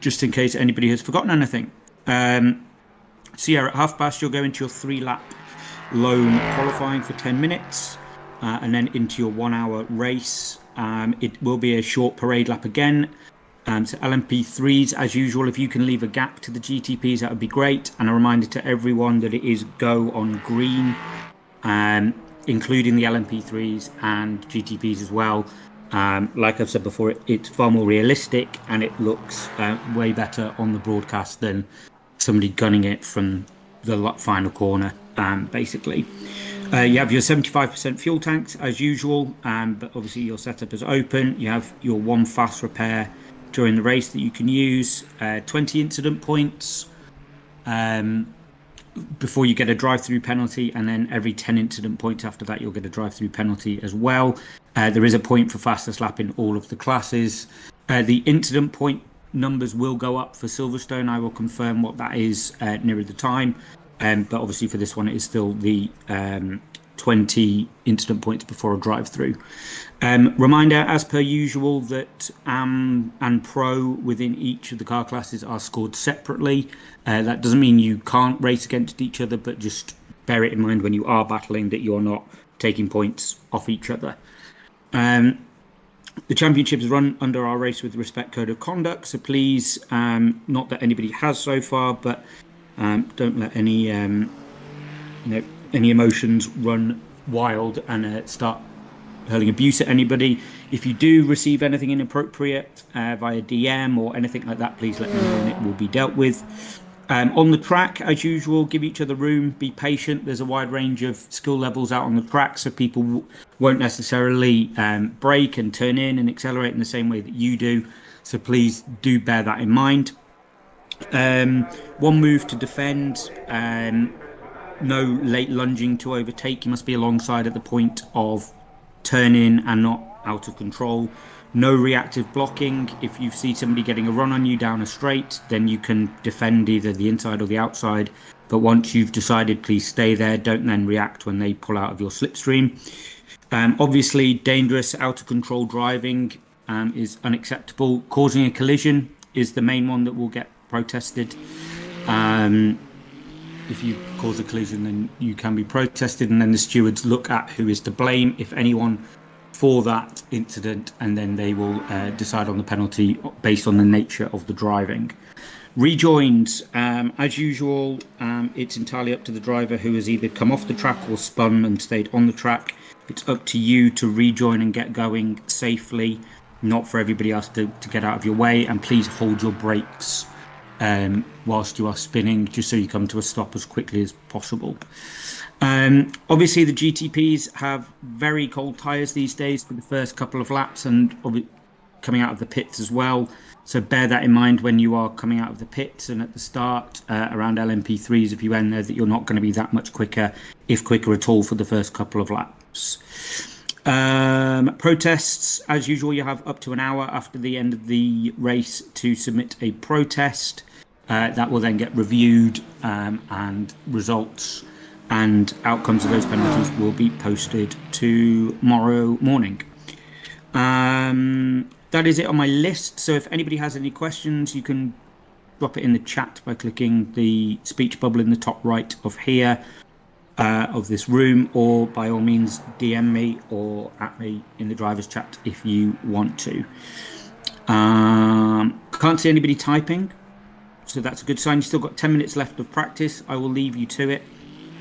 just in case anybody has forgotten anything. So yeah, at half past you'll go into your 3-lap lone qualifying for 10 minutes, and then into your 1-hour race. It will be a short parade lap again. So LMP3s, as usual, if you can leave a gap to the GTPs, that would be great. And a reminder to everyone that it is go on green, including the LMP3s and GTPs as well. Like I've said before, it's far more realistic and it looks way better on the broadcast than somebody gunning it from the final corner, basically. You have your 75% fuel tanks as usual, but obviously your setup is open. You have your 1 fast repair during the race that you can use, 20 incident points before you get a drive-through penalty, and then every 10 incident points after that you'll get a drive-through penalty as well. There is a point for fastest lap in all of the classes. The incident point numbers will go up for Silverstone. I will confirm what that is nearer the time, but obviously for this one it is still the 20 incident points before a drive-through. Reminder, as per usual, that AM and Pro within each of the car classes are scored separately. That doesn't mean you can't race against each other, but just bear it in mind when you are battling that you're not taking points off each other. The championship is run under our Race with Respect code of conduct, so please, not that anybody has so far, but don't let any emotions run wild and start hurling abuse at anybody. If you do receive anything inappropriate via DM or anything like that, please let me know and it will be dealt with. On the track, as usual, give each other room, be patient. There's a wide range of skill levels out on the track, so people won't necessarily brake and turn in and accelerate in the same way that you do. So please do bear that in mind. One move to defend. No late lunging to overtake. You must be alongside at the point of turn in and not out of control. No reactive blocking. If you see somebody getting a run on you down a straight, then you can defend either the inside or the outside. But once you've decided, please stay there. Don't then react when they pull out of your slipstream. Obviously, dangerous, out of control driving is unacceptable. Causing a collision is the main one that will get protested. If you cause a collision, then you can be protested, and then the stewards look at who is to blame, if anyone, for that incident, and then they will decide on the penalty based on the nature of the driving. Rejoins, as usual, it's entirely up to the driver who has either come off the track or spun and stayed on the track. It's up to you to rejoin and get going safely, not for everybody else to get out of your way, and please hold your brakes whilst you are spinning, just so you come to a stop as quickly as possible. Obviously, the GTPs have very cold tyres these days for the first couple of laps, and coming out of the pits as well. So bear that in mind when you are coming out of the pits and at the start around LMP3s, if you end there, that you're not going to be that much quicker, if quicker at all, for the first couple of laps. Protests, as usual, you have up to an hour after the end of the race to submit a protest. That will then get reviewed, and results and outcomes of those penalties will be posted tomorrow morning. That is it on my list. So if anybody has any questions, you can drop it in the chat by clicking the speech bubble in the top right of here, of this room, or by all means DM me or at me in the driver's chat if you want to. Can't see anybody typing, so that's a good sign. You've still got 10 minutes left of practice. I will leave you to it.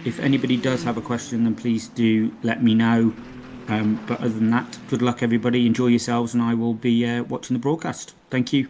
If anybody does have a question, then please do let me know. But other than that, good luck, everybody. Enjoy yourselves, and I will be watching the broadcast. Thank you.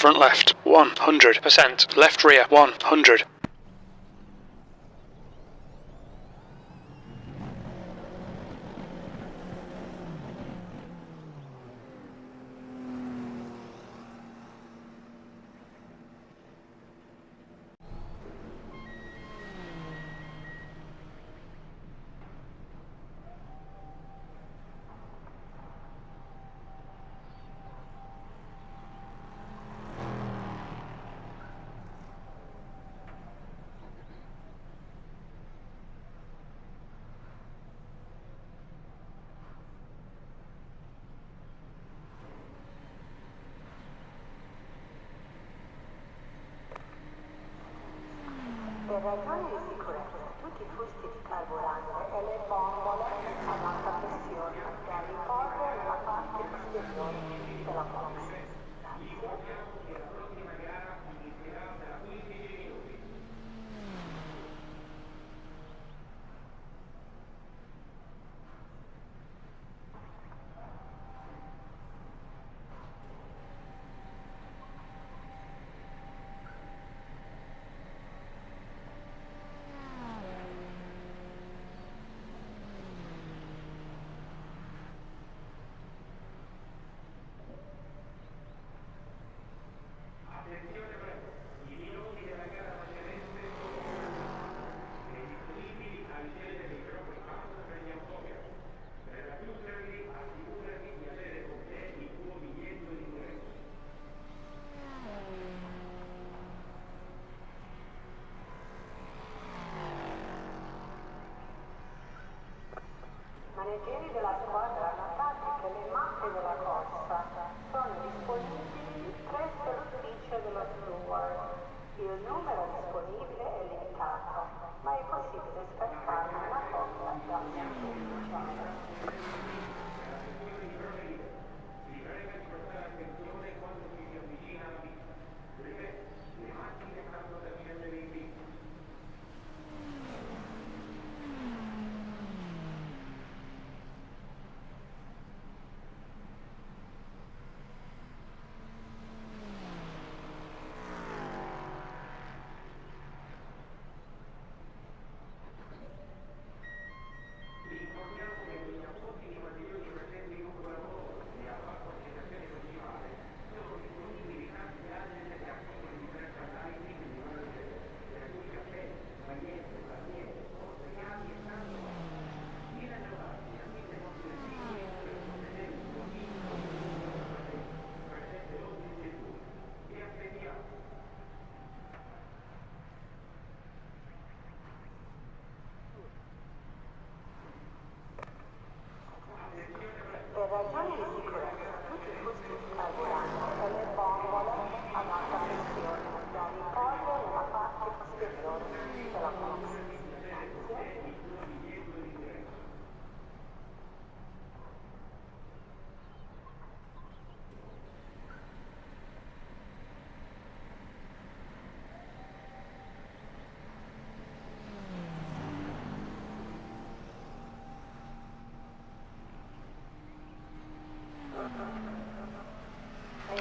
front left, 100%, left rear, 100. Per ragioni di sicurezza, tutti i fusti di carburante e le bombole ad alta pressione da riporre nella parte posteriore della box. Grazie. Maneggieri della squadra, notate che le mappe della corsa sono disponibili presso l'ufficio dello steward. Il numero disponibile è limitato, ma è possibile scattarne una copia dal sito ufficiale. Per ragioni di sicurezza, tutti i fusti di carburante e le bombole ad alta pressione da riporre nella parte posteriore della box. Grazie.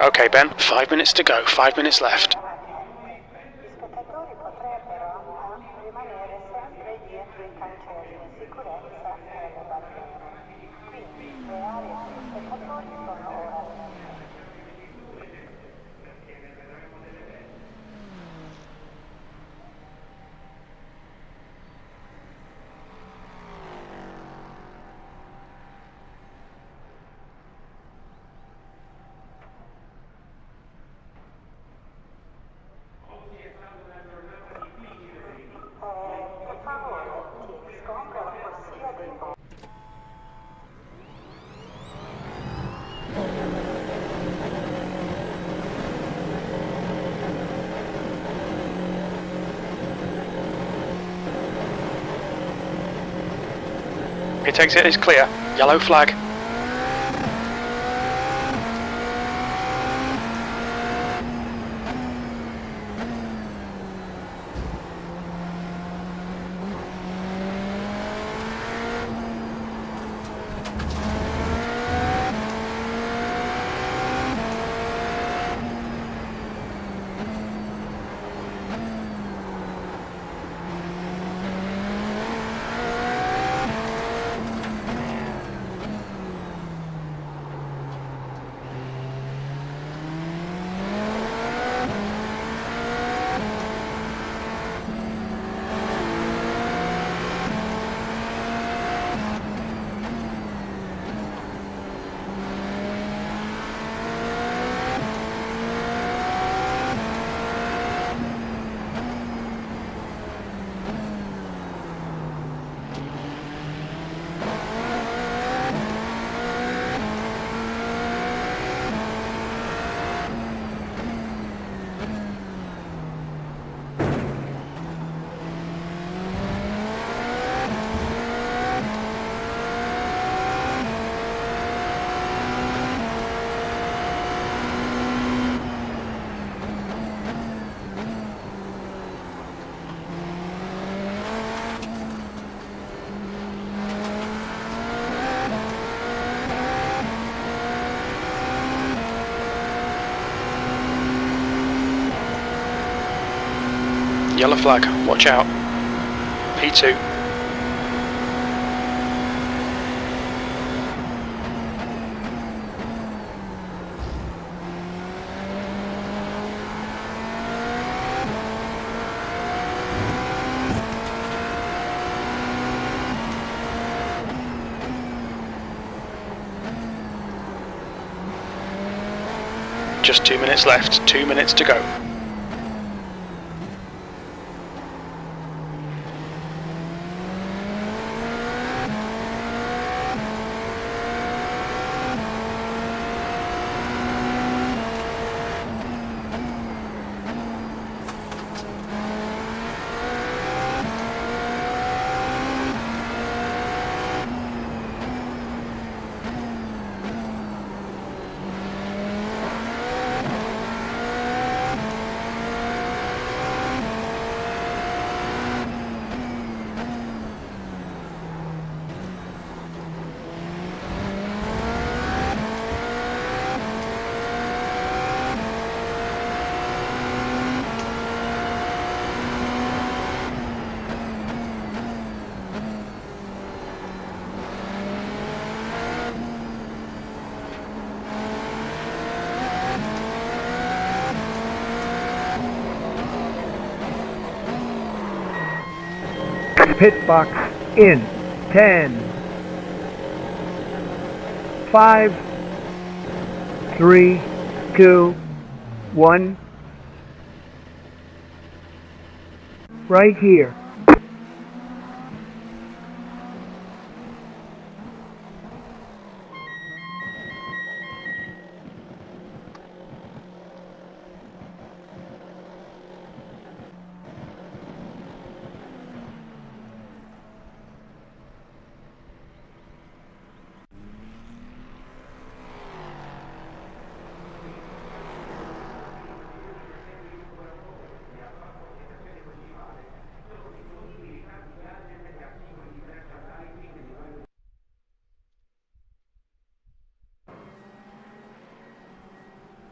Okay, Ben, 5 minutes to go, 5 minutes left. Gli spettatori potrebbero rimanere sempre dietro i cancelli di sicurezza e le barriere. Quindi le aree per gli spettatori sono ora libere. Per favore, ti riscompra la corsia dei voli. Pit exit is clear. Yellow flag. Yellow flag, watch out. P2. Just 2 minutes left, 2 minutes to go. Pit box in 10, 5, 3, 2, 1. Right here.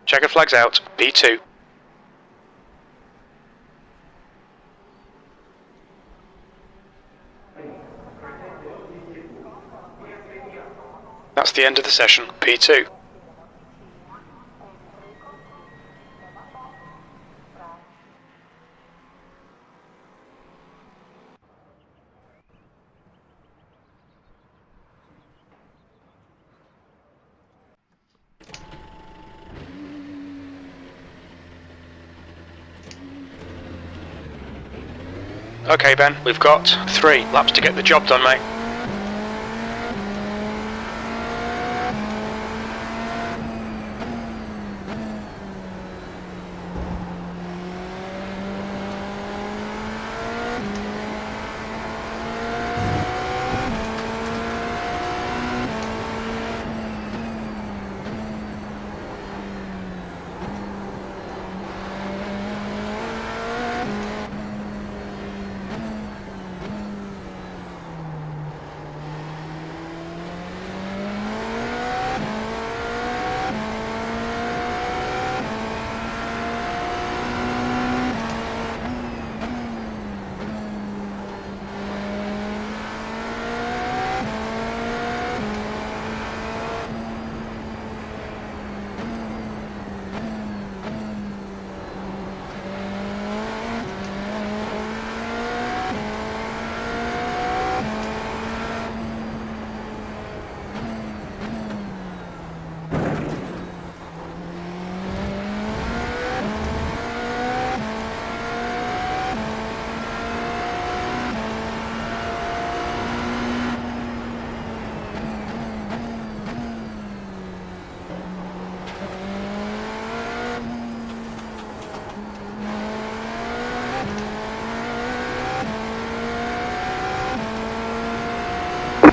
Checkered flags out, P2. That's the end of the session, P2. Okay Ben, we've got 3 laps to get the job done, mate.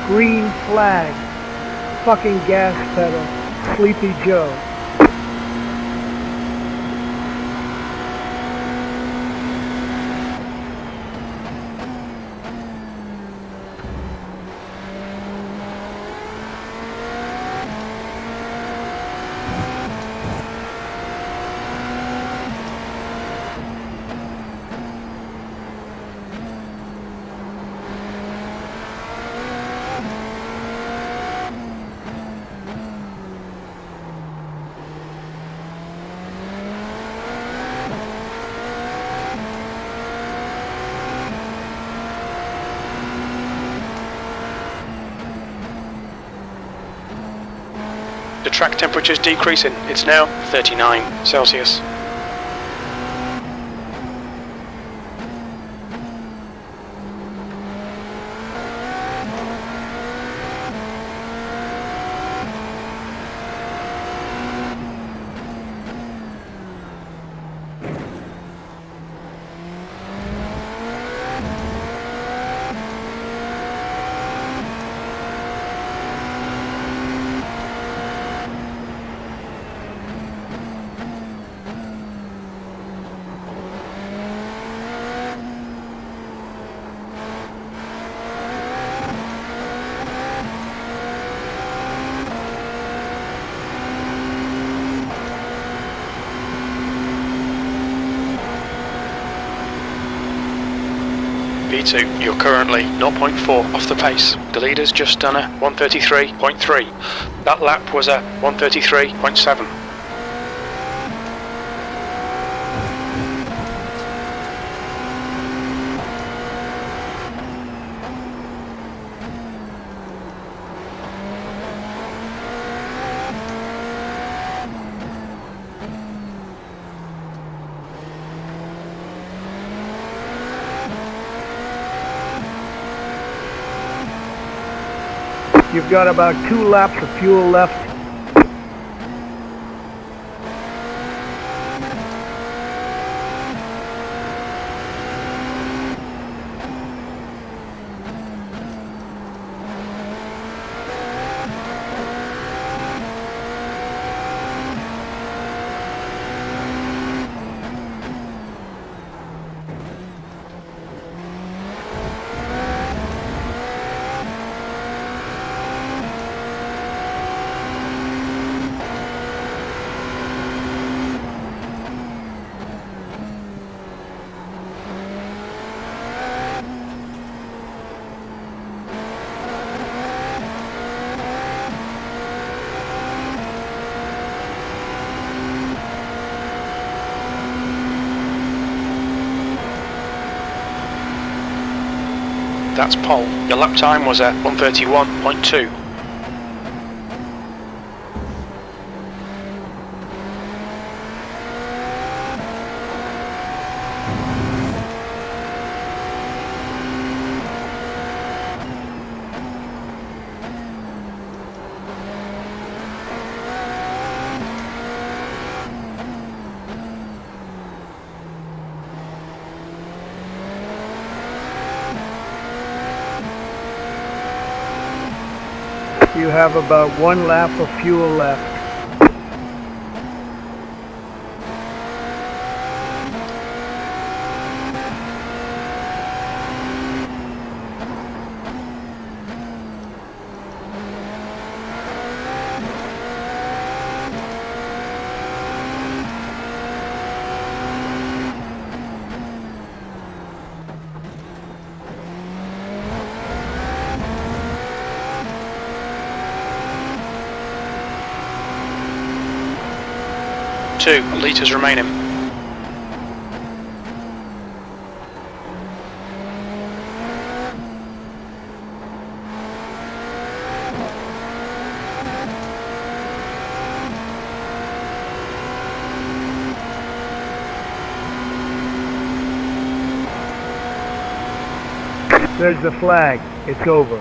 Green flag. Fucking gas pedal. Sleepy Joe. The track temperature is decreasing. It's now 39 Celsius. P2, you're currently 0.4 off the pace. The leader's just done a 133.3. That lap was a 133.7. You've got about 2 laps of fuel left. That's pole. Your lap time was a 131.2. You have about 1 lap of fuel left. Two litres remaining. There's the flag. It's over.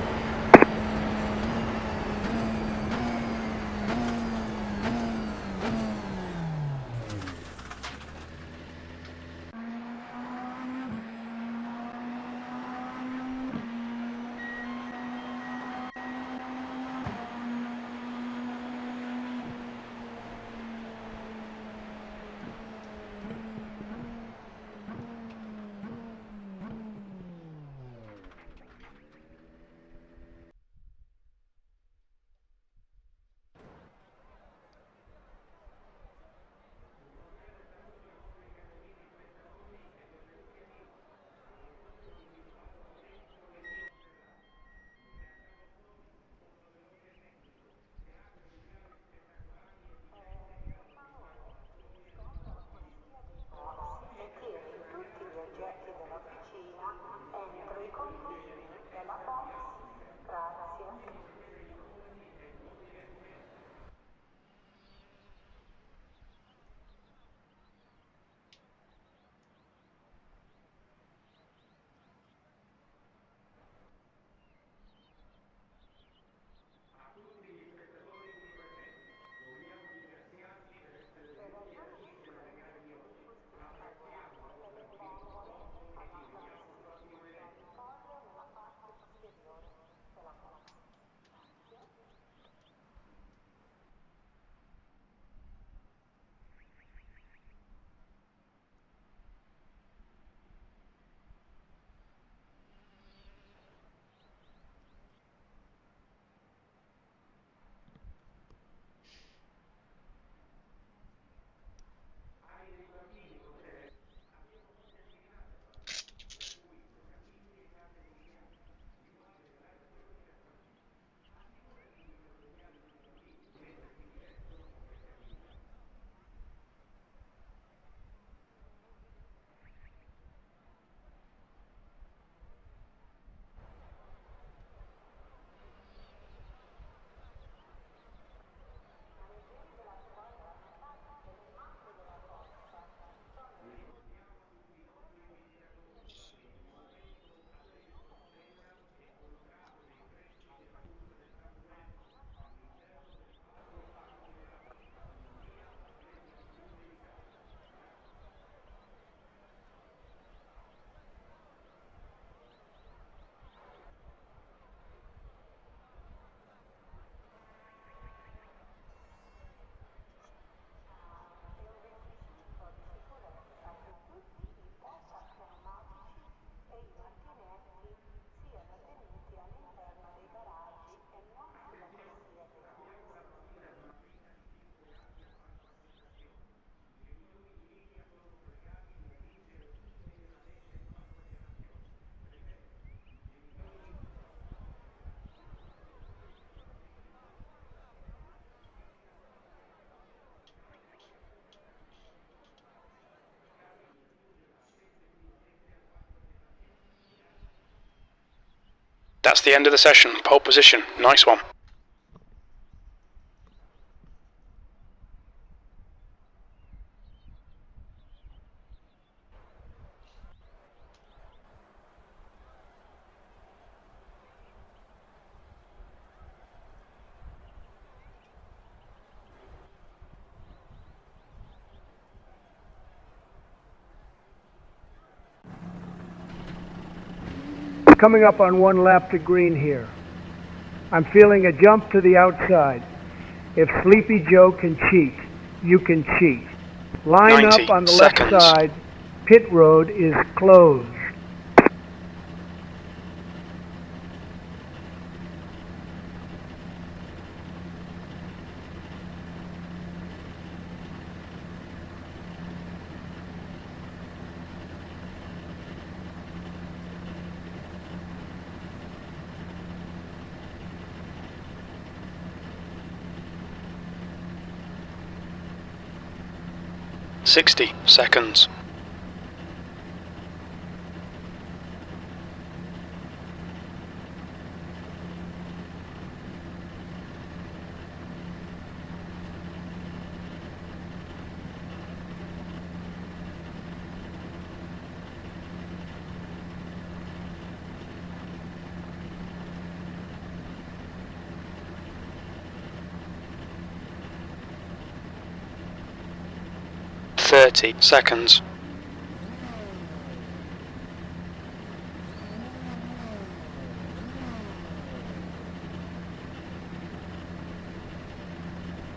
That's the end of the session. Pole position. Nice one. Coming up on 1 lap to green here. I'm feeling a jump to the outside. If Sleepy Joe can cheat, you can cheat. Line 90 up on the seconds. left side. Pit road is closed. Sixty seconds. 30 seconds.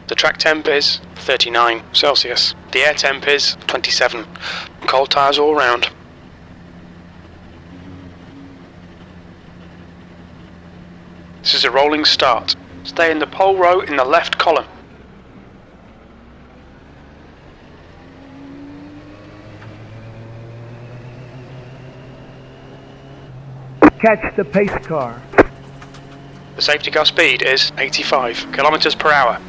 The track temp is 39 Celsius. The air temp is 27. Cold tyres all round. This is a rolling start. Stay in the pole row in the left column. Catch the pace car. The safety car speed is 85 kilometers per hour.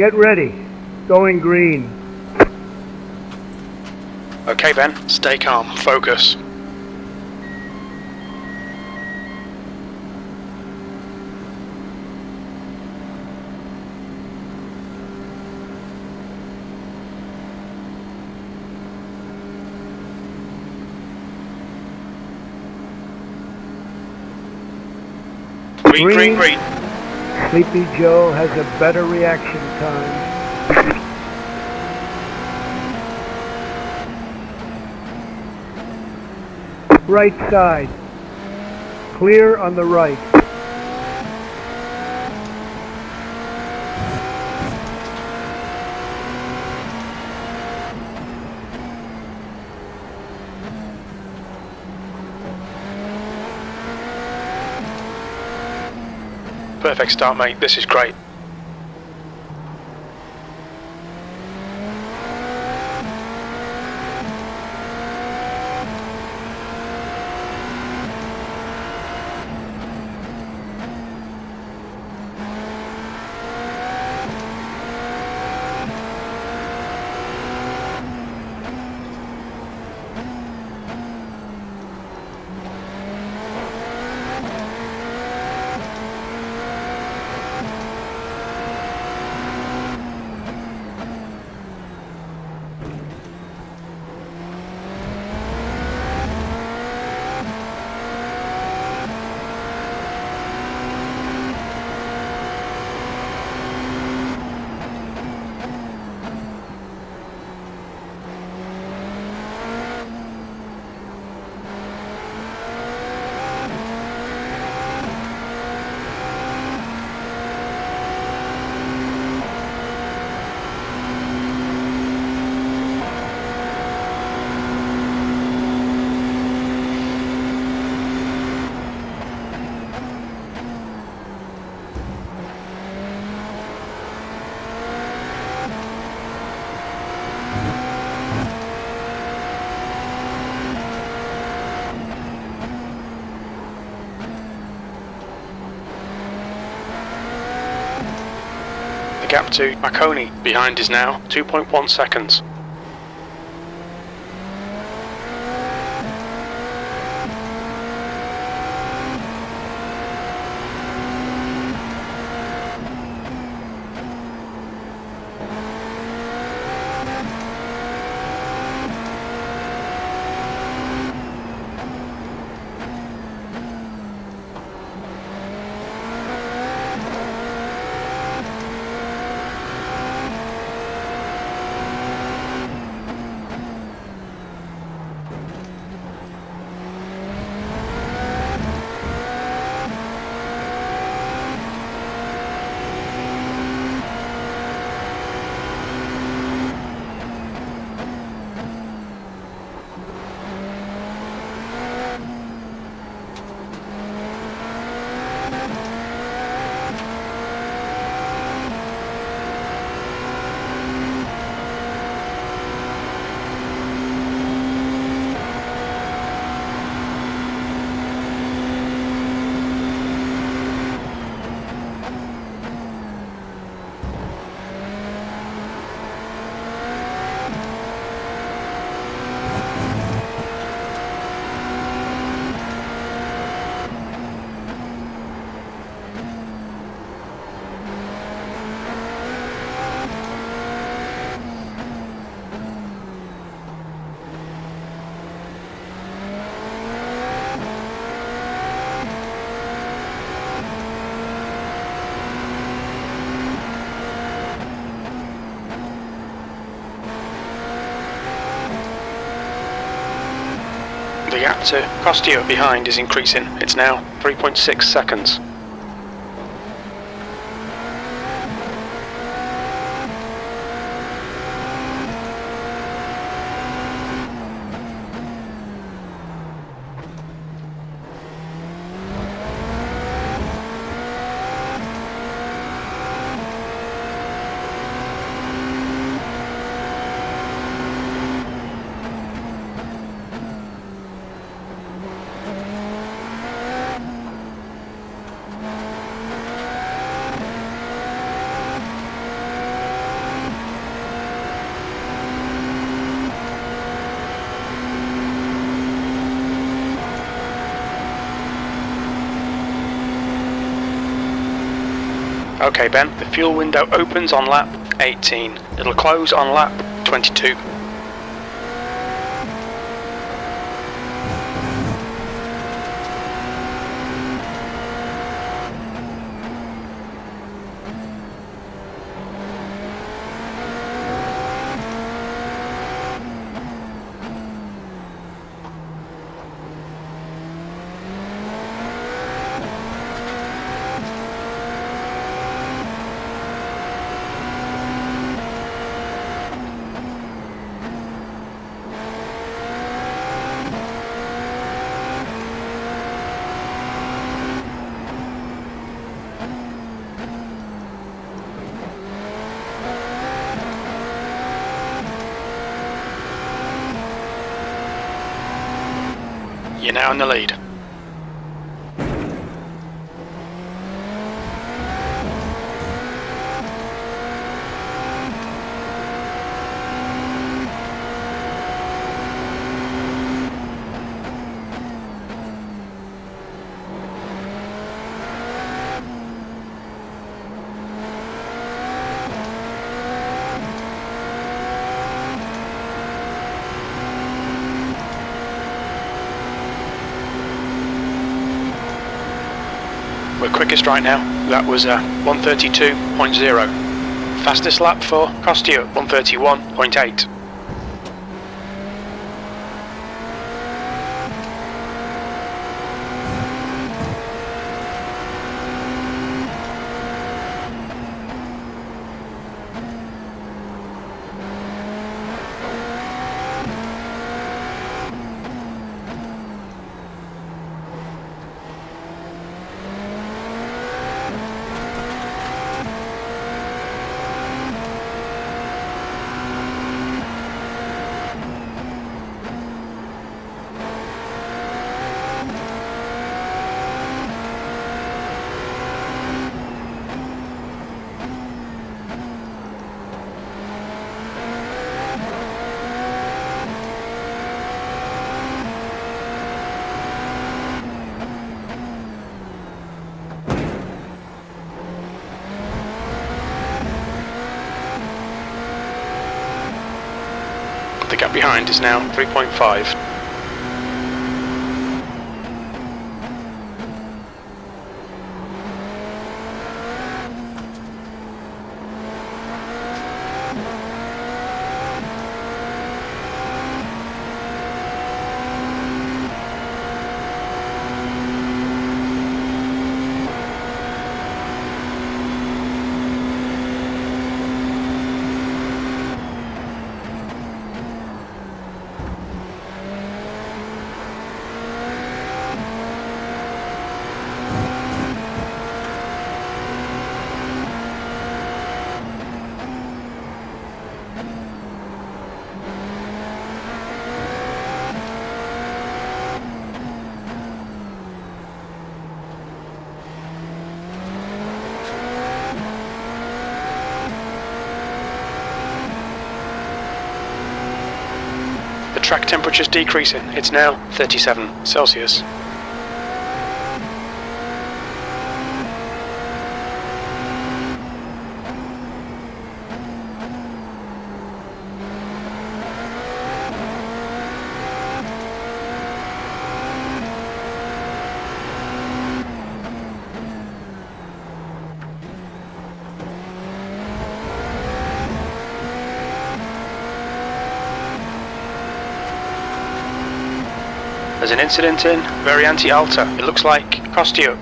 Get ready. Going green. Okay Ben, stay calm, focus. Green, green, green. Sleepy Joe has a better reaction time. Right side. Clear on the right. Perfect start, mate. This is great. gap to Marconi behind is now 2.1 seconds. The gap to Costio behind is increasing. It's now 3.6 seconds. Okay Ben, the fuel window opens on lap 18. It'll close on lap 22. You're now in the lead. We're quickest right now. That was 132.0. Fastest lap for Costio, 131.8. The gap behind is now 3.5. The track temperature's decreasing. It's now 37 Celsius. There's an incident in Variante Alta. It looks like cost you.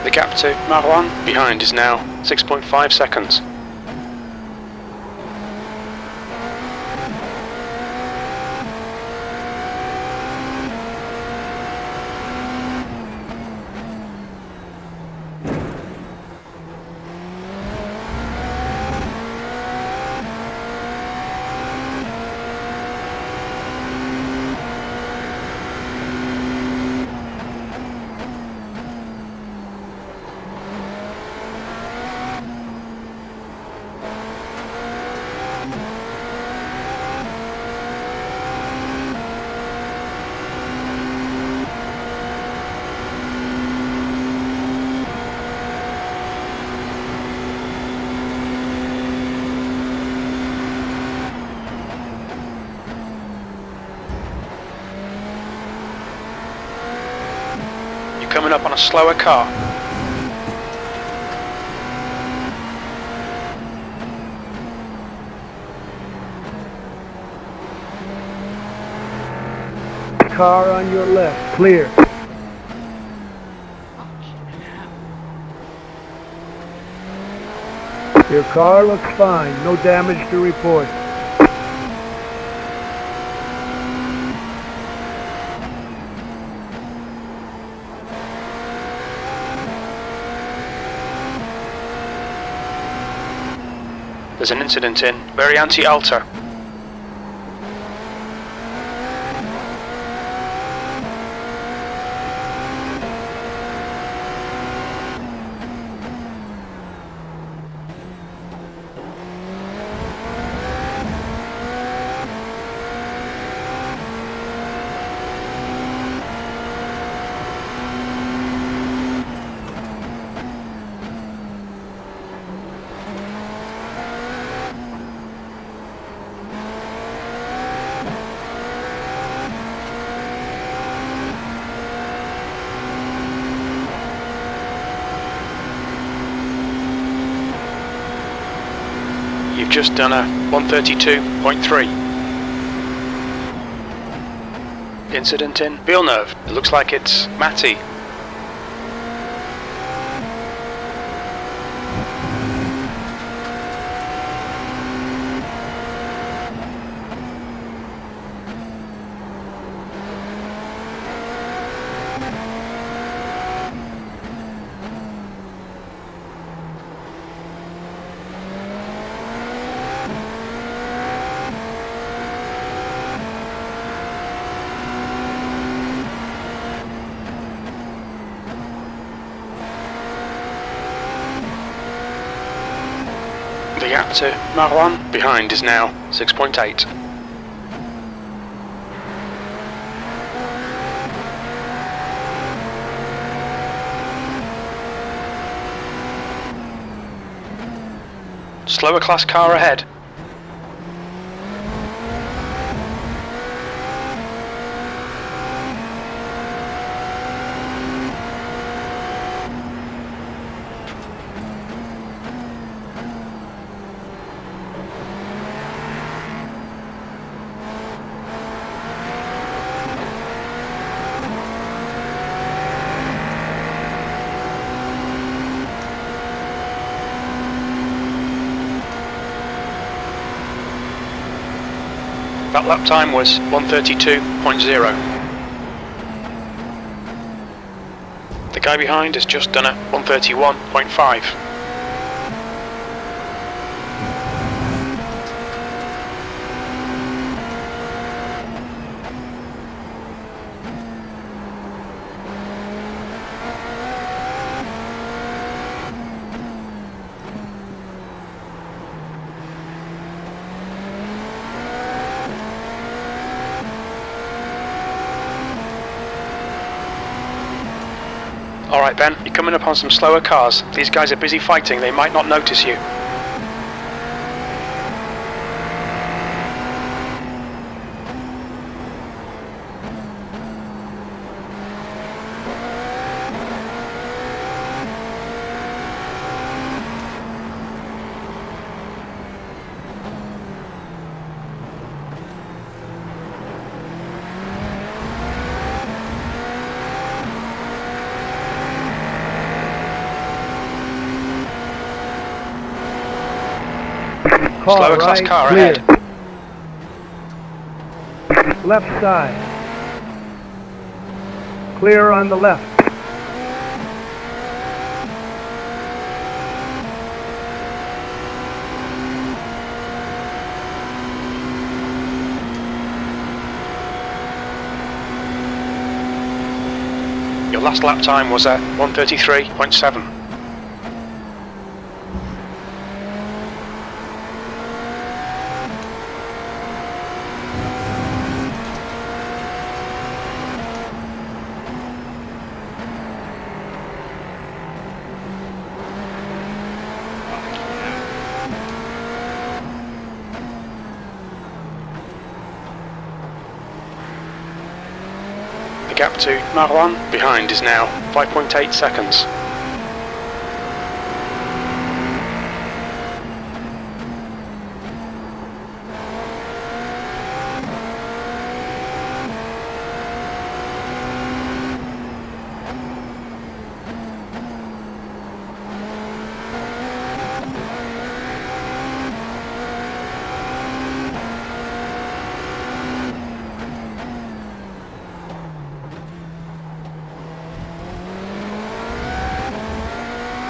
The gap to Marwan behind is now 6.5 seconds. Coming up on a slower car. Car on your left, clear. Your car looks fine, no damage to report. There's an incident in Variante Alta. You've just done a 132.3. Incident in Villeneuve. It looks like it's Matty. The gap to Marwan behind is now 6.8. Slower class car ahead. That lap time was 132.0. The guy behind has just done a 131.5. Alright Ben, you're coming up on some slower cars. These guys are busy fighting, they might not notice you. Slower class car clear. ahead. Left side. Clear on the left. Your last lap time was at 133.7. The gap to Marwan behind is now 5.8 seconds.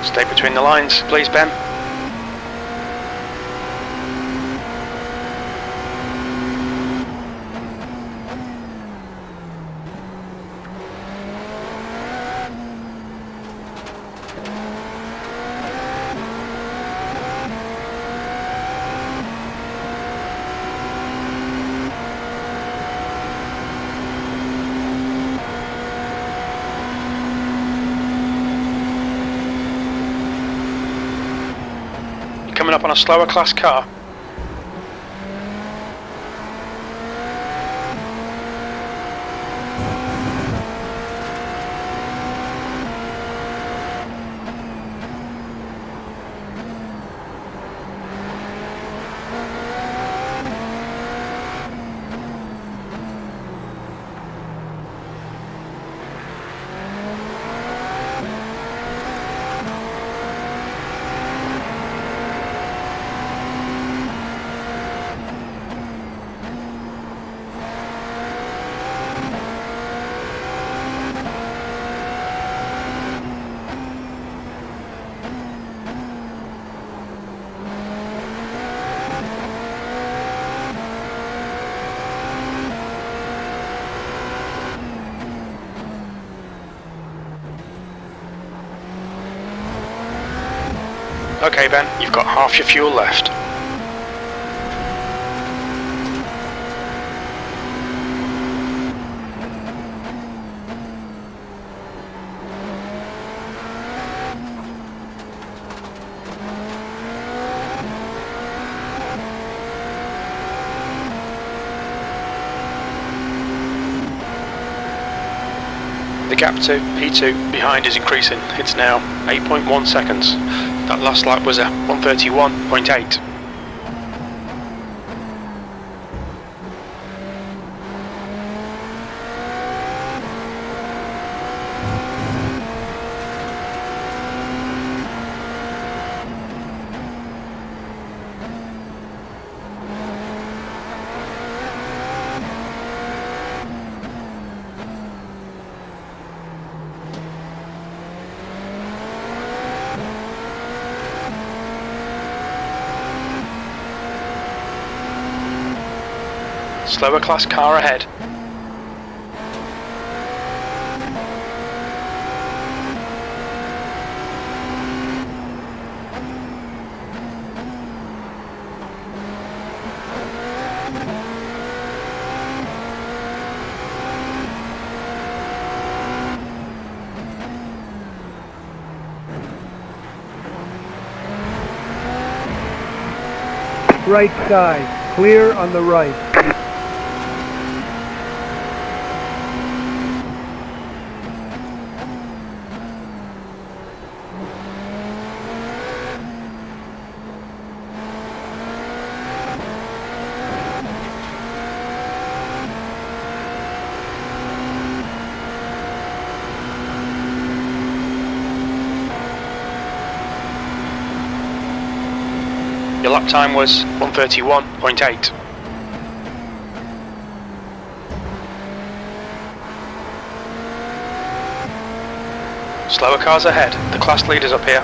Stay between the lines, please, Ben. Coming up on a slower class car. Okay Ben, you've got half your fuel left. The gap to P2 behind is increasing. It's now 8.1 seconds. That last lap was a 1:31.8. Slower class car ahead. Right side, clear on the right. Your lap time was 1:31.8. Slower cars ahead. The class leaders up here.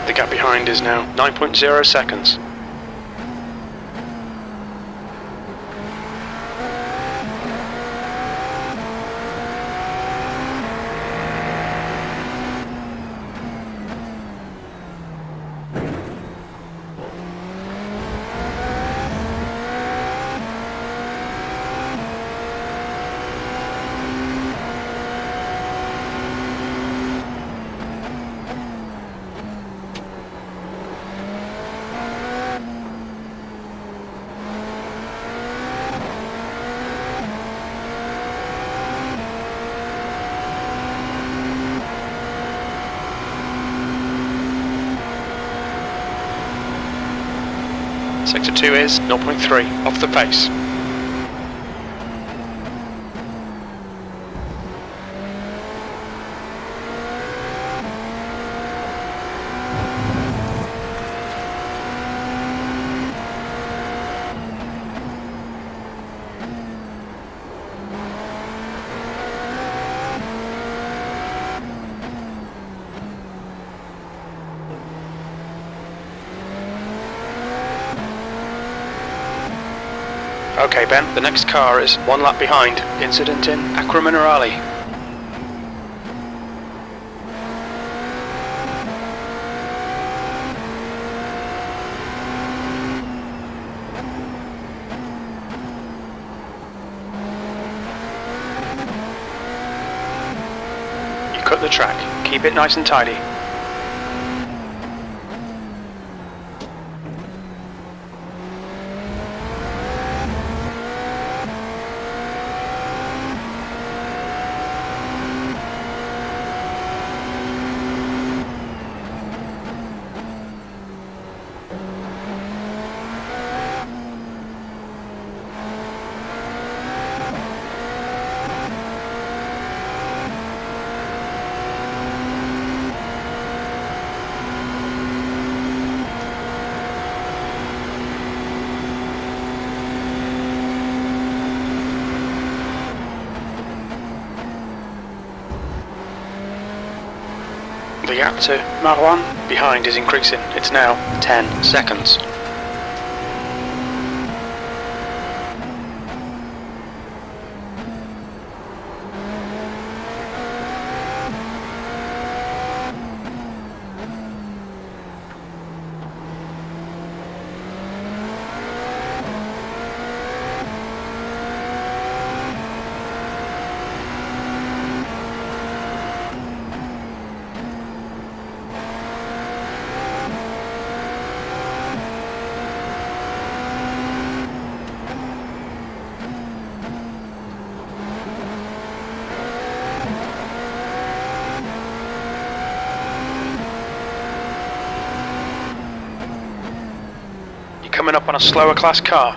The gap behind is now 9.0 seconds. Sector 2 is 0.3 off the pace. Okay Ben, the next car is one lap behind. Incident in Acqua Minerale. You cut the track. Keep it nice and tidy. The gap to Marwan behind is increasing. It's now 10 seconds. Coming up on a slower class car.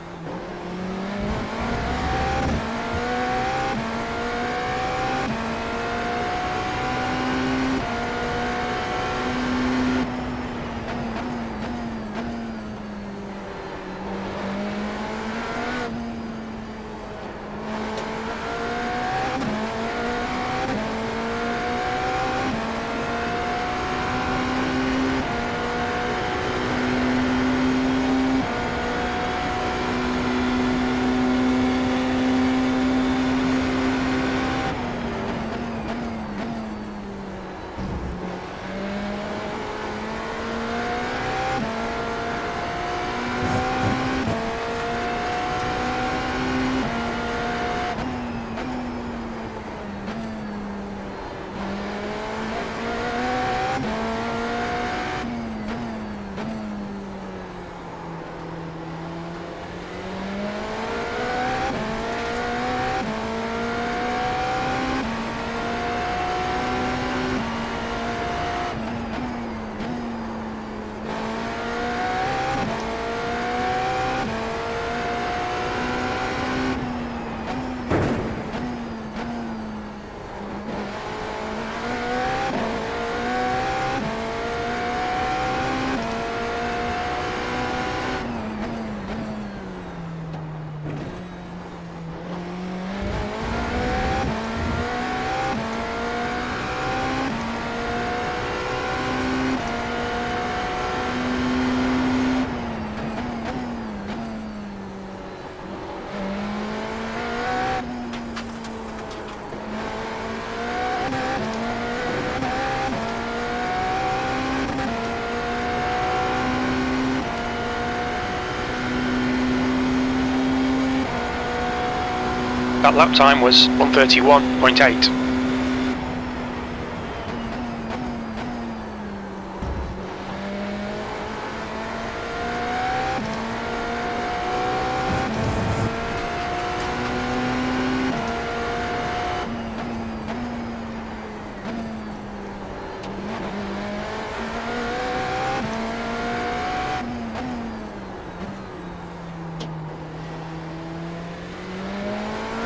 That lap time was 1:31.8.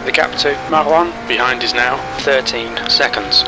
The gap to Marwan behind is now 13 seconds.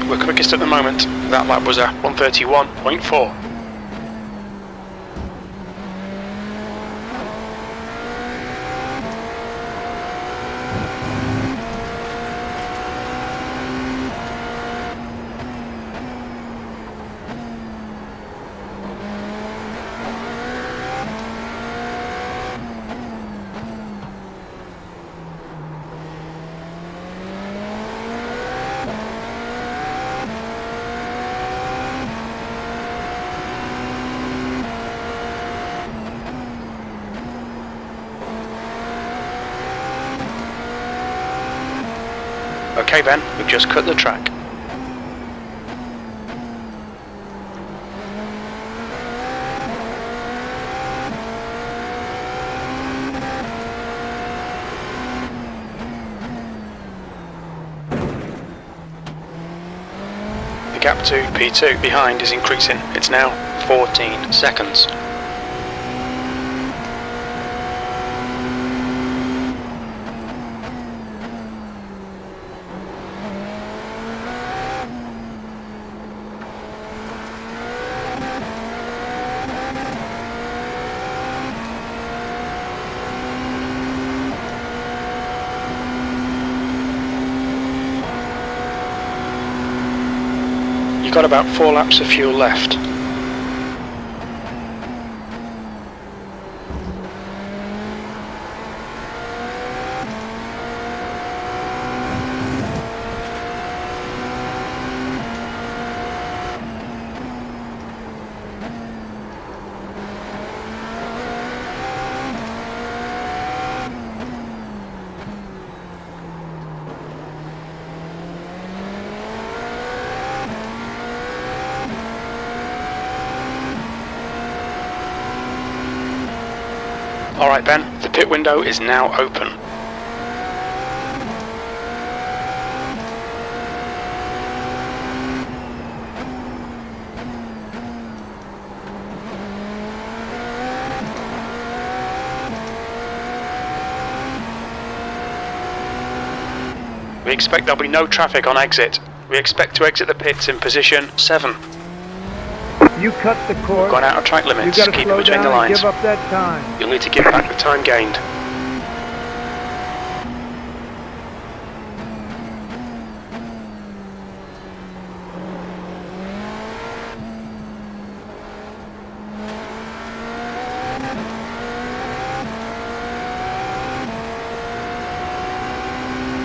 We're quickest at the moment. That lap was a 1:31.4. Okay Ben, we've just cut the track. The gap to P2 behind is increasing. It's now 14 seconds. You've got about 4 laps of fuel left. Alright Ben, the pit window is now open. We expect there'll be no traffic on exit. We expect to exit the pits in position 7. You cut the course. Gone out of track limits, You gotta keep it slow between down the and lines. give up that time. You'll need to give back the time gained.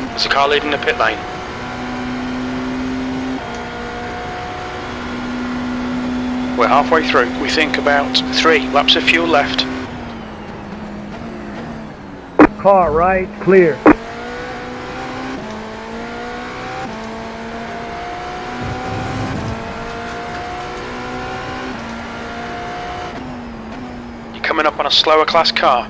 There's a car leaving the pit lane. We're halfway through. We think about 3 laps of fuel left. Car right, clear. You're coming up on a slower class car.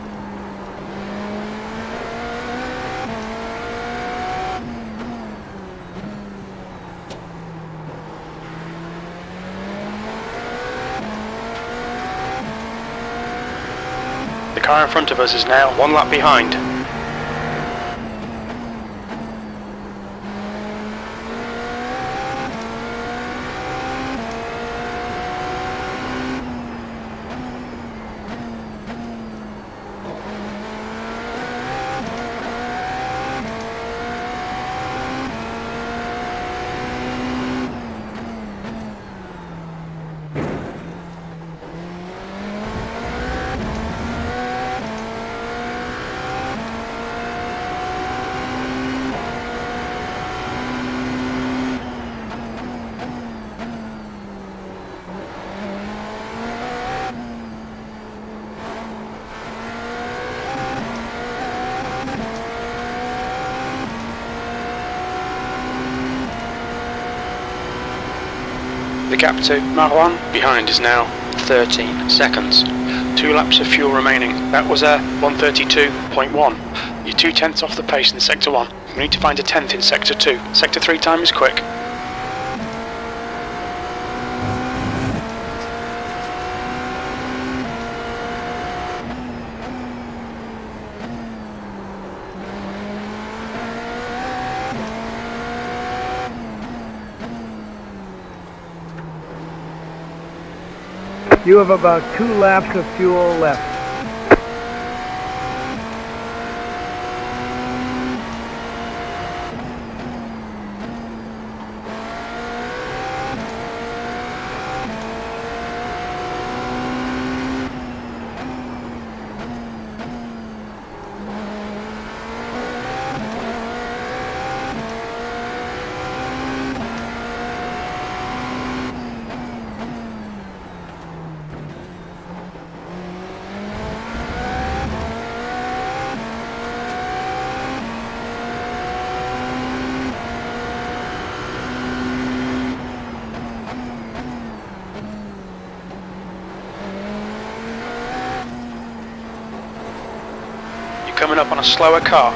The car in front of us is now 1 lap behind. The gap to Marwan behind is now 13 seconds. 2 laps of fuel remaining. That was a 132.1. You're 2/10 off the pace in Sector 1. We need to find a 10th in Sector 2. Sector 3 time is quick. You have about 2 laps of fuel left. coming up on a slower car.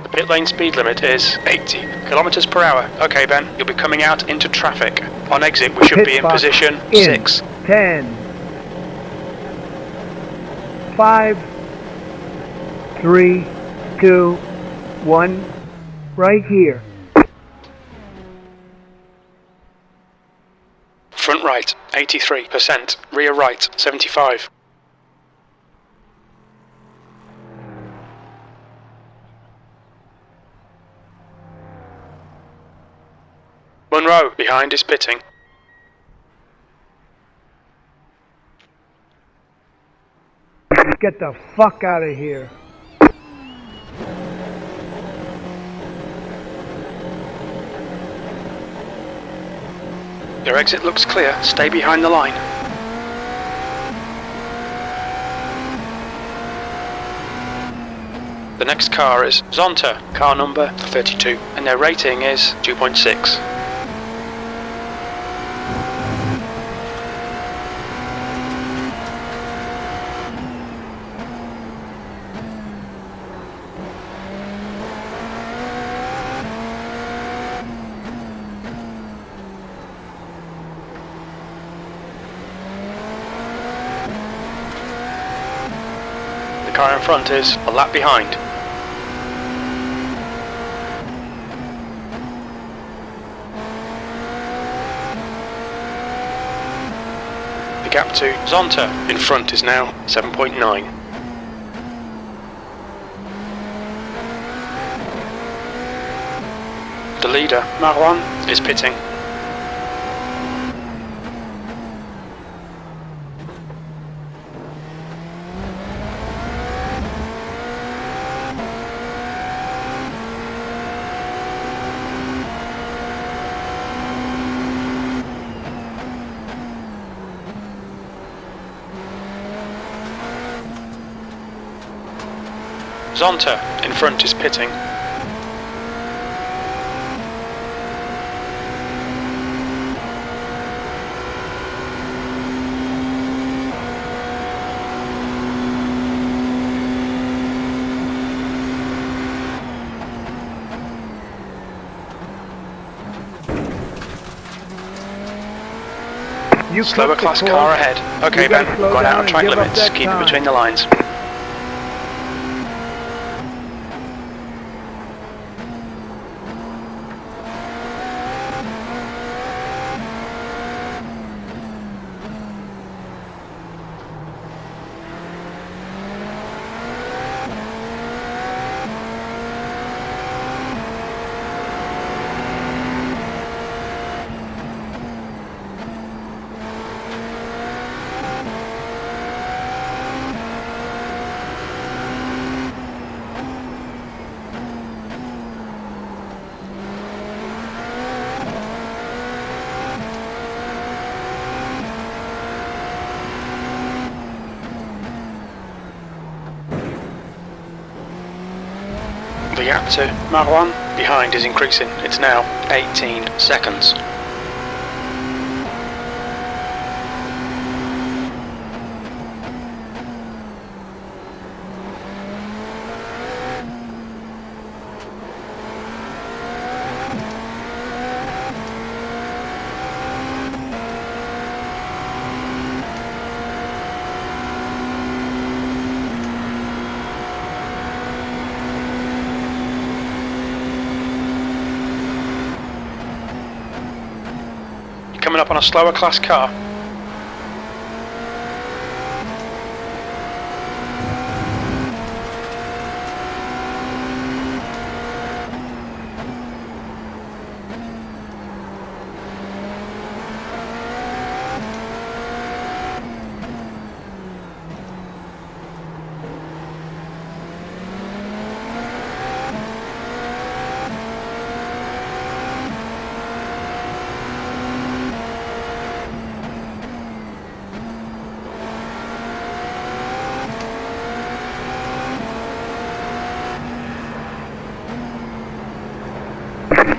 The pit lane speed limit is 80 kilometers per hour. Okay, Ben, you'll be coming out into traffic. On exit, we should be in position 6. 10, 5, 3, 2, 1, right here. Front right, 83%. Rear right, 75. Monroe, behind is pitting. Get the fuck out of here. Your exit looks clear. Stay behind the line. The next car is Zonta, car number 32, and their rating is 2.6. The car in front is a lap behind. The gap to Zonta in front is now 7.9. The leader, Marwan, is pitting. Zonta in front is pitting. You Slower cut the class course. car ahead. Okay, You Ben, gotta slow got down out of and track give up limits. that Keep it time. between the lines. The gap to Marwan behind is increasing. It's now 18 seconds. Coming up on a slower class car.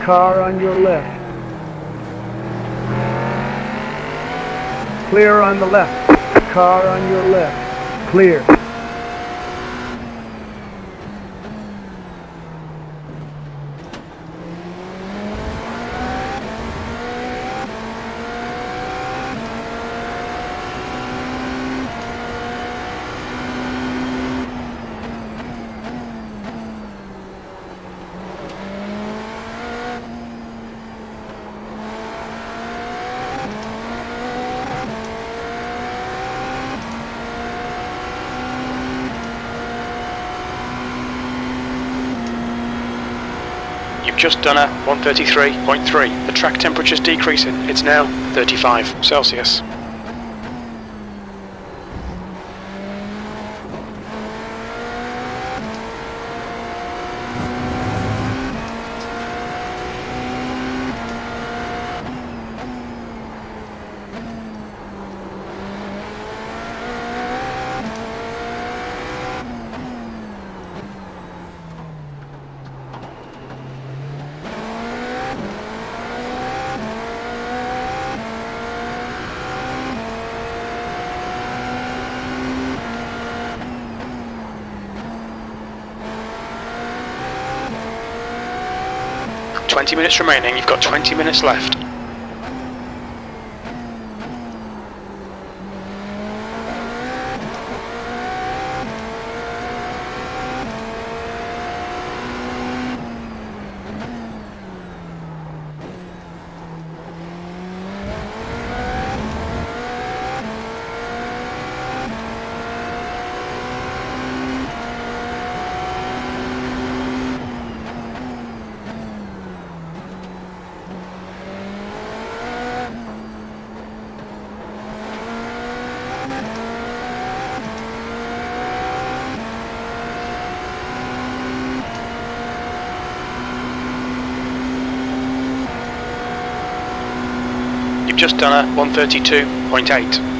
Car on your left. Clear on the left. car on your left. Clear. You've just done a 133.3. The track temperature's decreasing. It's now 35 Celsius. "20 minutes remaining, you've got 20 minutes left." You've just done a 132.8.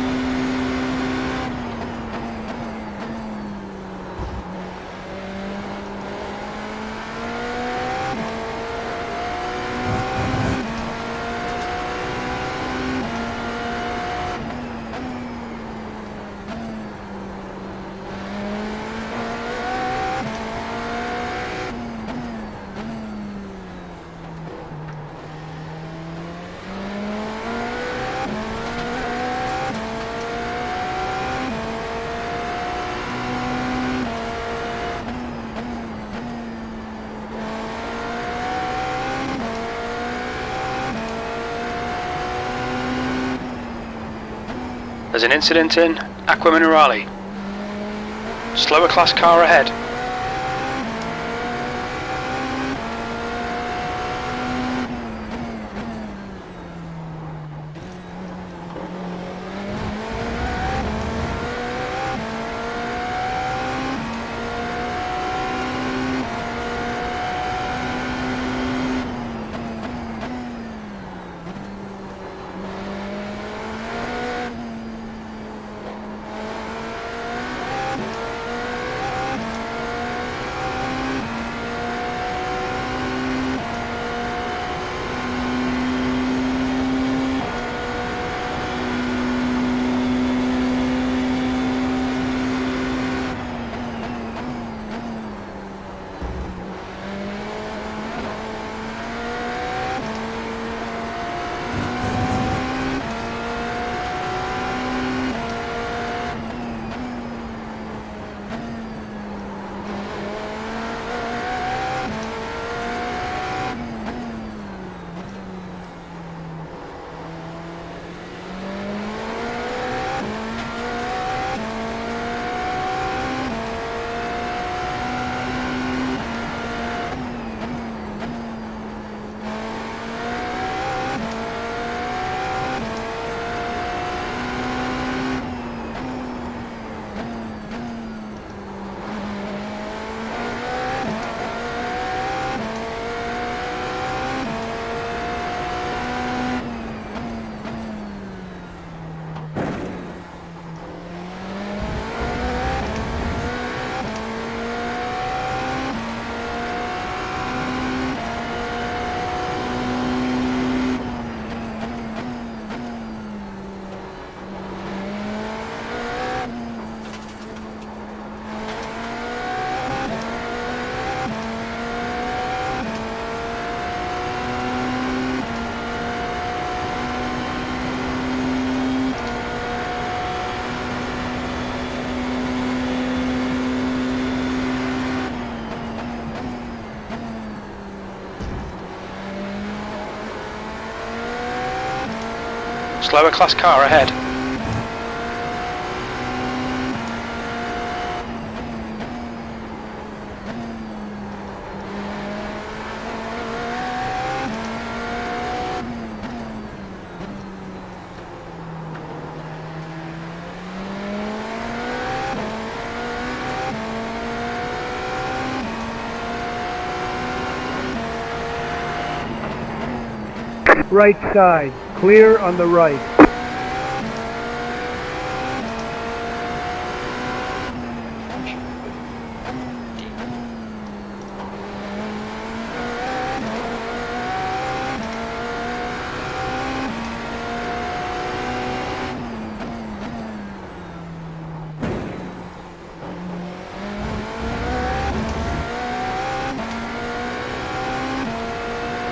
There's an incident in Aqua Minerale. Slower class car ahead. Slower class car ahead. Right side, clear on the right.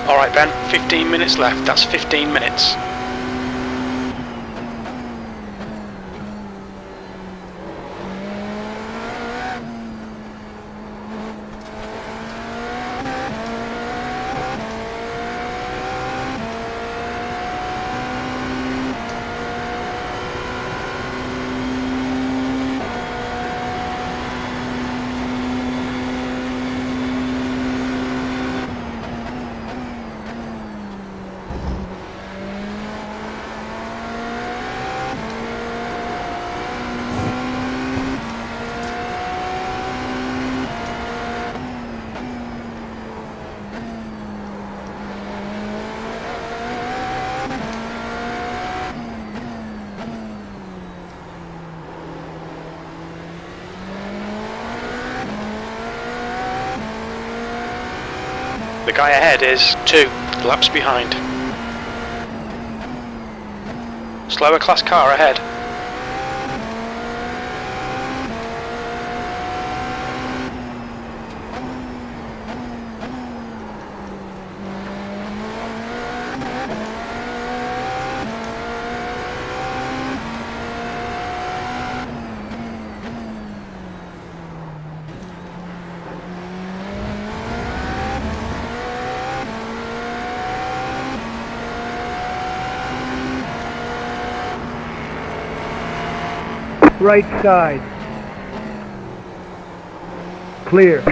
Alright Ben, 15 minutes left, that's 15 minutes. The guy ahead is 2 laps behind. Slower class car ahead. Right side, clear.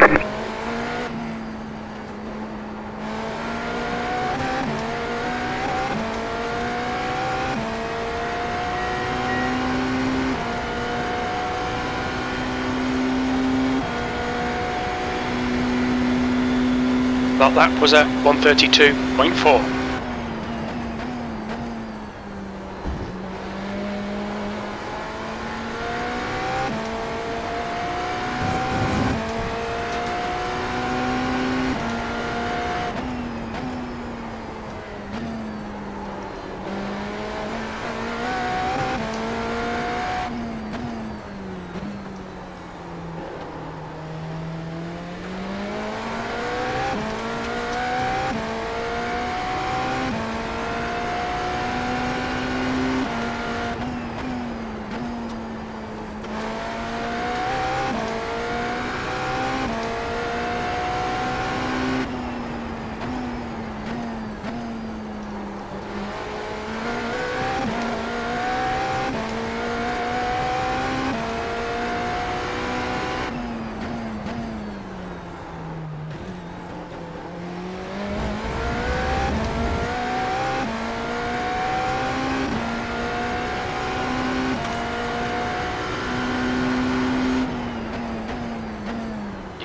That lap was at 132.4.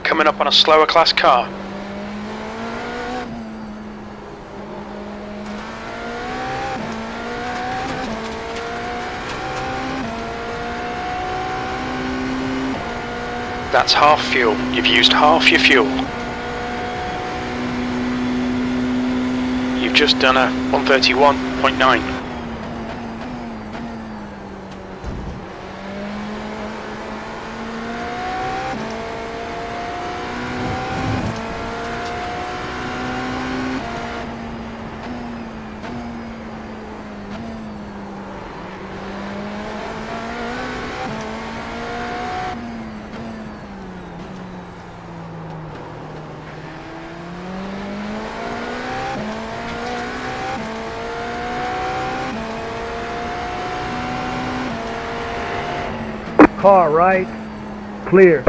Coming up on a slower class car. That's half fuel. You've used half your fuel. You've just done a 131.9. Car right. Clear.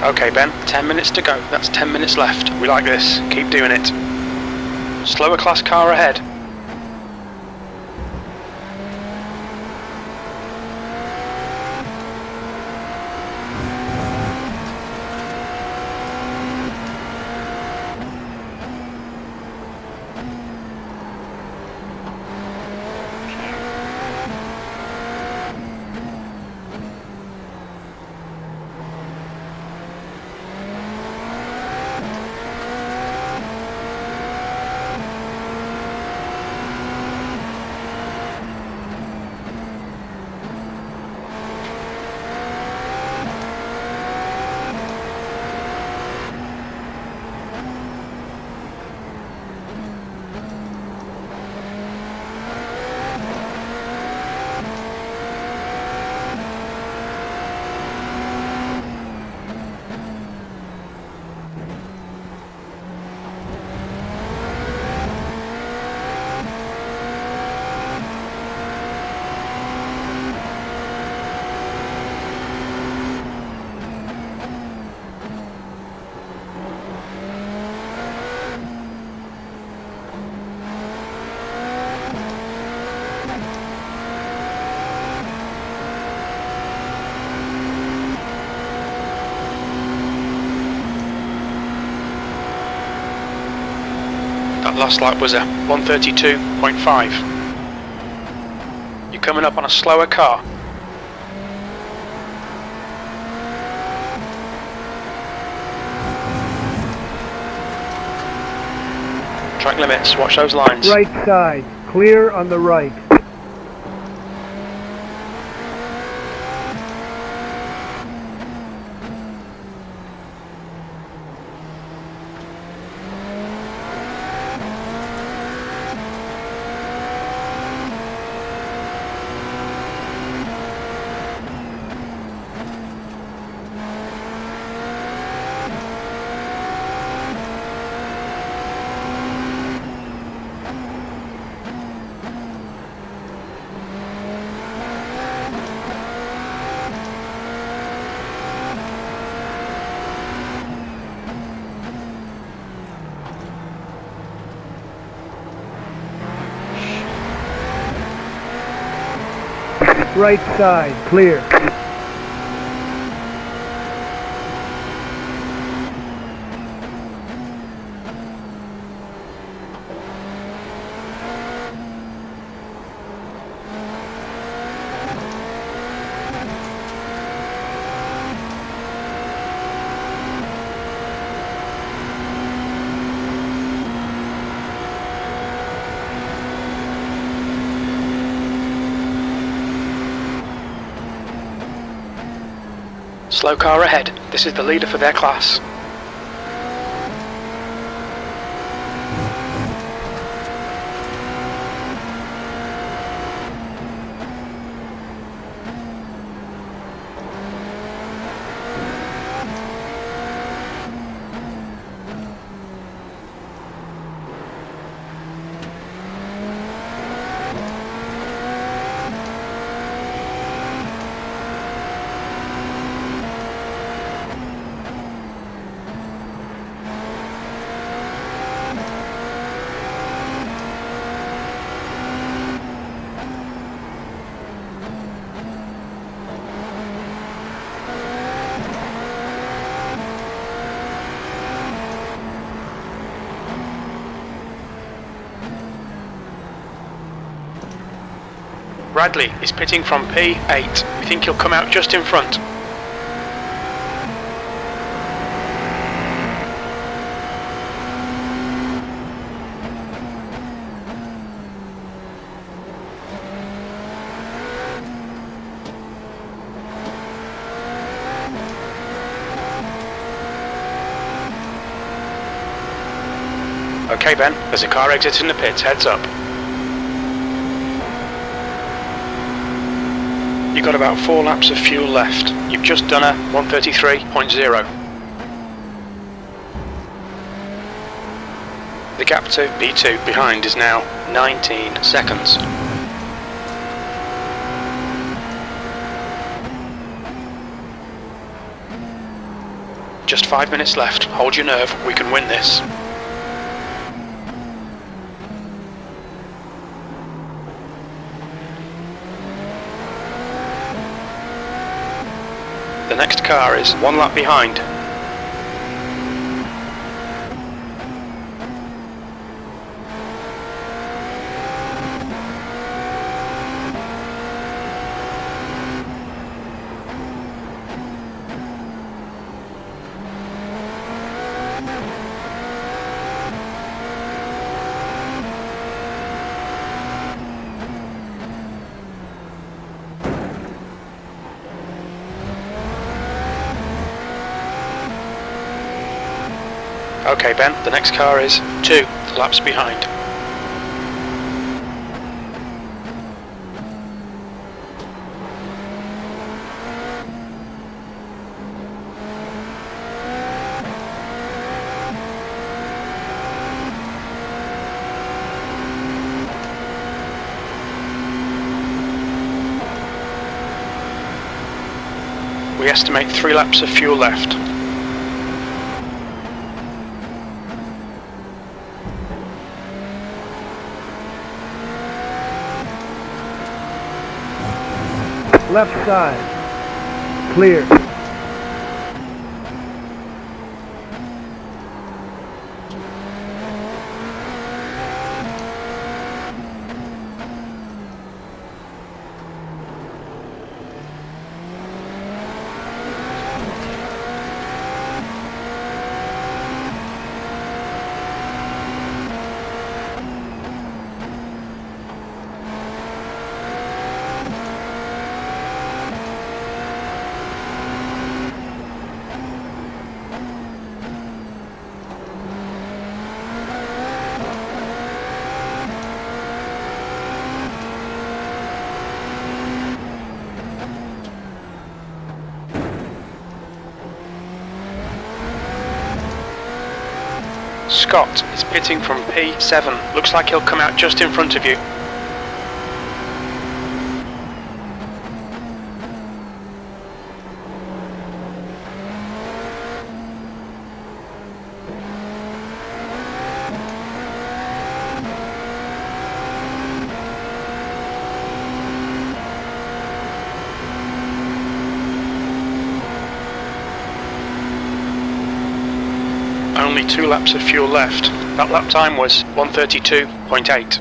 Okay Ben, 10 minutes to go. That's 10 minutes left. We like this. Keep doing it. Slower class car ahead. That last lap was a 132.5. You're coming up on a slower car. Track limits, watch those lines. Right side. Clear on the right. Right side. Clear. Slow car ahead. This is the leader for their class. Bradley is pitting from P8. We think he'll come out just in front. Okay Ben, there's a car exiting the pits, heads up. You've got about 4 laps of fuel left. You've just done a 1:33.0. The gap to B2 behind is now 19 seconds. Just 5 minutes left. Hold your nerve, we can win this. The next car is 1 lap behind. Okay Ben, the next car is 2 laps behind. We estimate 3 laps of fuel left. Left side. Clear. Scott is pitting from P7. Looks like he'll come out just in front of you. Only 2 laps of fuel left. That lap time was 1:32.8.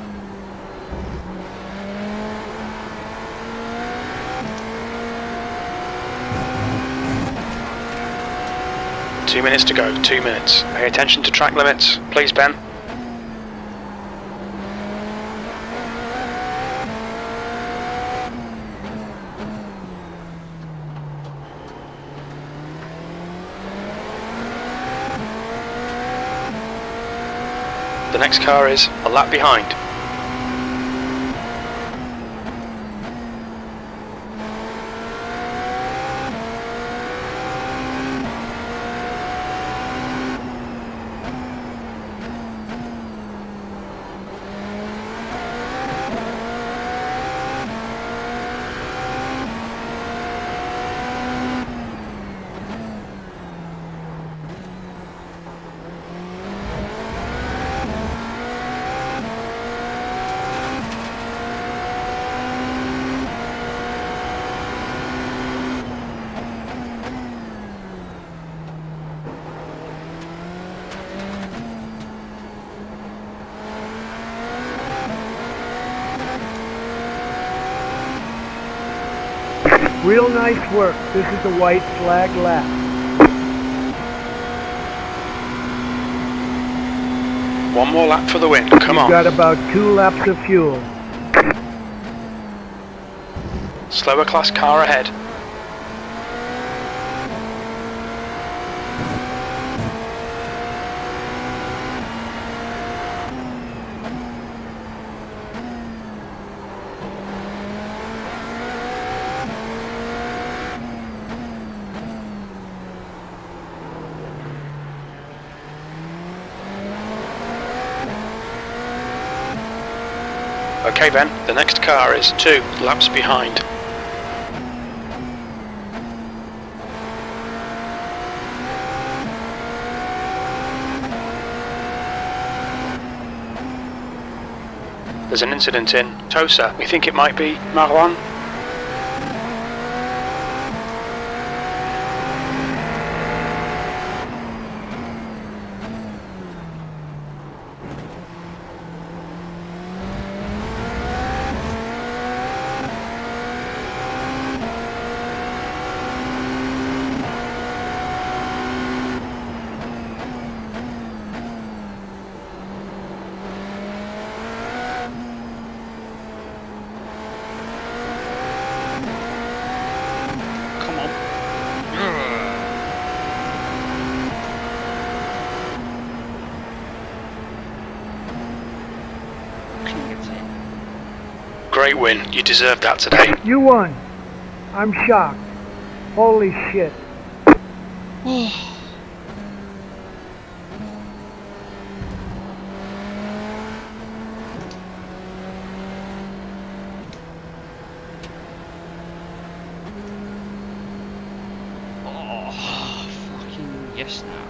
Two minutes to go, 2 minutes. Pay attention to track limits, please Ben. The next car is a lap behind. Real nice work. This is the white flag lap. One more lap for the win. Come You've on. got about 2 laps of fuel. Slower class car ahead. Okay Ben, the next car is 2 laps behind. There's an incident in Tosa. We think it might be Marwan. Great win, you deserved that today. You won. I'm shocked. Holy shit. Oh, fucking yes now.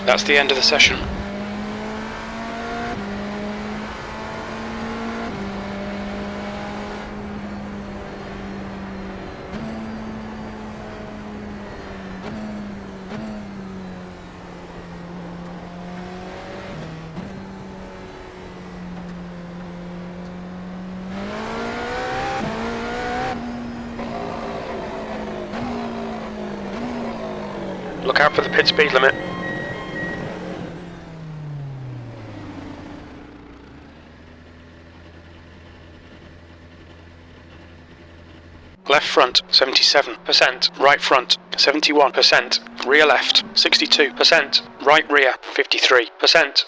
That's the end of the session. Look out for the pit speed limit. Left front 77%, right front 71%, rear left 62%, right rear 53%.